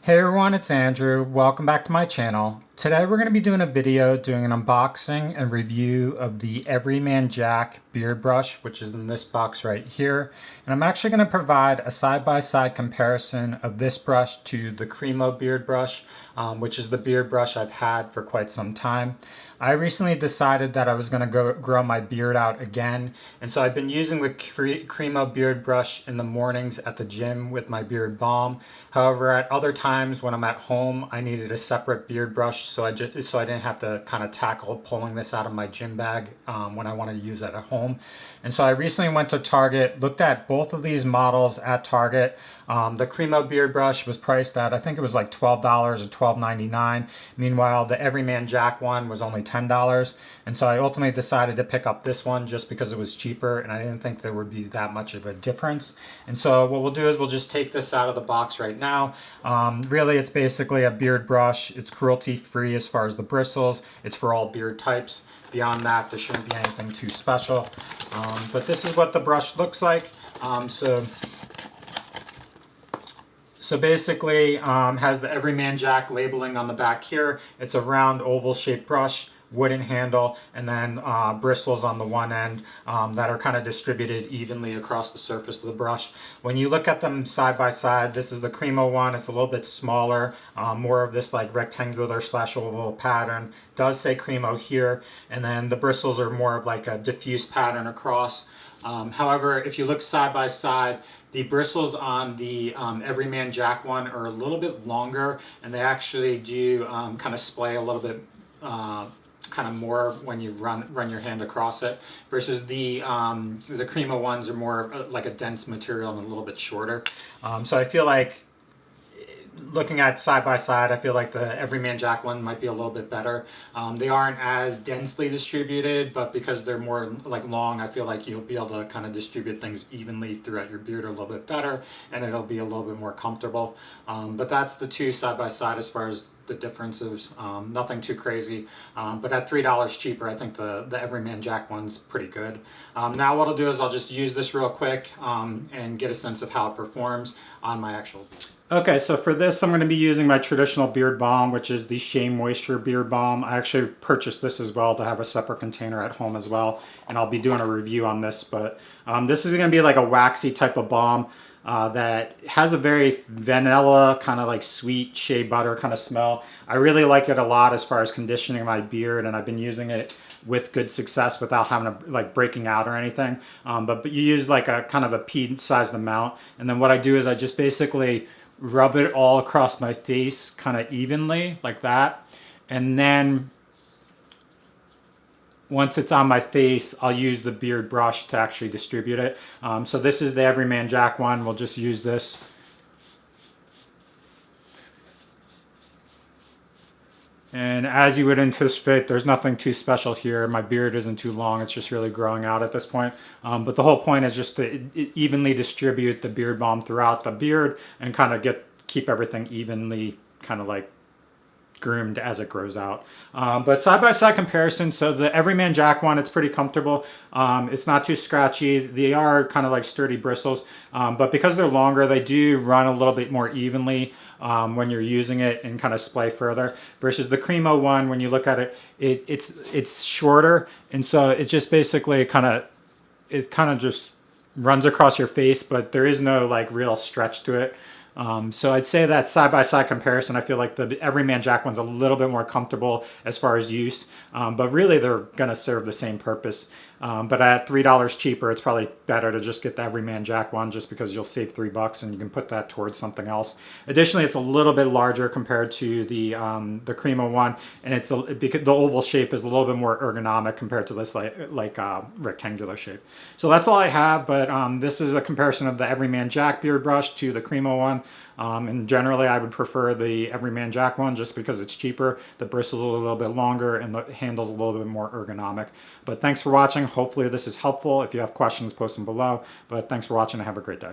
Hey everyone, it's Andrew. Welcome back to my channel. Today we're going to be doing a video doing an unboxing and review of the Everyman Jack beard brush, which is in this box right here. And I'm actually going to provide a side-by-side comparison of this brush to the Cremo Beard Brush, which is the beard brush I've had for quite some time. I recently decided that I was going to grow my beard out again, and so I've been using the Cremo Beard Brush in the mornings at the gym with my beard balm. However, at other times when I'm at home, I needed a separate beard brush so I didn't have to kind of tackle pulling this out of my gym bag when I wanted to use it at home. And so I recently went to Target, looked at both of these models at Target. The Cremo Beard Brush was priced at, I think it was like $12 or $12.99. Meanwhile, the Everyman Jack one was only $10. And so I ultimately decided to pick up this one just because it was cheaper and I didn't think there would be that much of a difference. And so what we'll do is we'll just take this out of the box right now. Really, it's basically a beard brush. It's cruelty-free as far as the bristles. It's for all beard types. Beyond that, there shouldn't be anything too special. But this is what the brush looks like. So basically, has the Everyman Jack labeling on the back here. It's a round oval shaped brush, wooden handle, and then bristles on the one end that are kind of distributed evenly across the surface of the brush. When you look at them side by side, this is the Cremo one. It's a little bit smaller, more of this like rectangular / oval pattern. It does say Cremo here, and then the bristles are more of like a diffuse pattern across. However, if you look side by side, the bristles on the Everyman Jack one are a little bit longer, and they actually do kind of splay a little bit kind of more when you run your hand across it, versus the Cremo ones are more like a dense material and a little bit shorter. So I feel like, looking at side by side, I feel like the Everyman Jack one might be a little bit better. They aren't as densely distributed, but because they're more like long, I feel like you'll be able to kind of distribute things evenly throughout your beard a little bit better, and it'll be a little bit more comfortable. But that's the two side by side as far as the differences. Nothing too crazy, but at $3 cheaper, I think the Everyman Jack one's pretty good. Now what I'll do is I'll just use this real quick and get a sense of how it performs on my actual beard. Okay, so for this I'm going to be using my traditional beard balm, which is the Shea Moisture Beard Balm. I actually purchased this as well to have a separate container at home as well, and I'll be doing a review on this. But this is going to be like a waxy type of balm that has a very vanilla, kind of like sweet shea butter kind of smell. I really like it a lot as far as conditioning my beard, and I've been using it with good success without having to like breaking out or anything. But you use like a kind of a pea-sized amount, and then what I do is I just basically rub it all across my face kind of evenly like that, and then once it's on my face, I'll use the beard brush to actually distribute it. So this is the Everyman Jack one. We'll just use this. And as you would anticipate, there's nothing too special here. My beard isn't too long. It's just really growing out at this point. But the whole point is just to evenly distribute the beard balm throughout the beard and kind of keep everything evenly kind of like groomed as it grows out. But side-by-side comparison, so the Everyman Jack one, it's pretty comfortable. It's not too scratchy. They are kind of like sturdy bristles, but because they're longer, they do run a little bit more evenly when you're using it and kind of splay further, versus the Cremo one, when you look at it, it's shorter, and so it's just basically it kind of just runs across your face, but there is no like real stretch to it. So I'd say that side-by-side comparison, I feel like the Everyman Jack one's a little bit more comfortable as far as use, but really they're going to serve the same purpose. But at $3 cheaper, it's probably better to just get the Everyman Jack one, just because you'll save $3 and you can put that towards something else. Additionally, it's a little bit larger compared to the Cremo one, and because the oval shape is a little bit more ergonomic compared to this like rectangular shape. So that's all I have, but this is a comparison of the Everyman Jack beard brush to the Cremo one. And generally I would prefer the Everyman Jack one just because it's cheaper. The bristles are a little bit longer and the handle's a little bit more ergonomic. But thanks for watching. Hopefully this is helpful. If you have questions, post them below. But thanks for watching and have a great day.